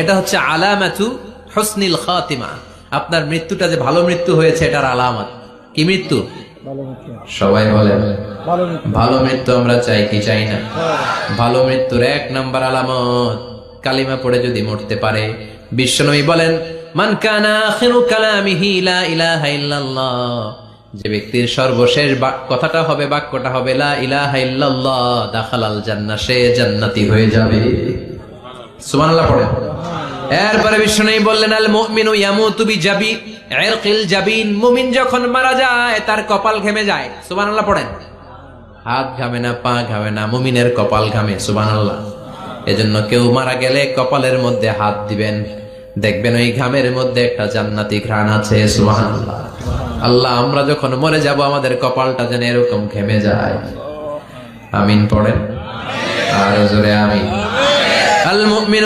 এটা হচ্ছে আলামাতু হুসনিল খাতিমা। আপনার মৃত্যুটা যে ভালো মৃত্যু হয়েছে এটার আলামত। কি মৃত্যু? সবাই বলে ভালো মৃত্যু আমরা চাই কি চাই না? ভালো মৃত্যুর এক নাম্বার আলামত কালিমা পড়ে যদি মরতে পারে। বিশ্বনবী বলেন, মান কানা আখিরু কালামিহি লা ইলাহা ইল্লাল্লাহ, যে ব্যক্তির সর্বশেষ কথাটা হবে, বাক্যটা হবে লা ইলাহা ইল্লাল্লাহ, দাখালাল জান্নাহ, সে জান্নাতি হয়ে যাবে। সুবহানাল্লাহ পড়েন। এরপরে বিশ্বনবী বললেন, আল মুমিনু ইয়ামুতু বিজাবি ইরকিল জাবিন, মুমিন যখন মারা যায় তার কপাল ঘেমে যায়। সুবহানাল্লাহ পড়েন। হাত ঘামে না, পা ঘামে না, মুমিনের কপাল ঘামে। সুবহানাল্লাহ। এজন্য কেউ মারা গেলে কপালের মধ্যে হাত দিবেন, দেখবেন ওই ঘামের মধ্যে একটা জান্নাতি ঘ্রাণ আছে। সুবহানাল্লাহ। আল্লাহ, আমরা যখন মরে যাব আমাদের কপালটা যেন এরকম ঘেমে যায়। আমিন পড়েন। আর জোরে আমিন। আল মুমিন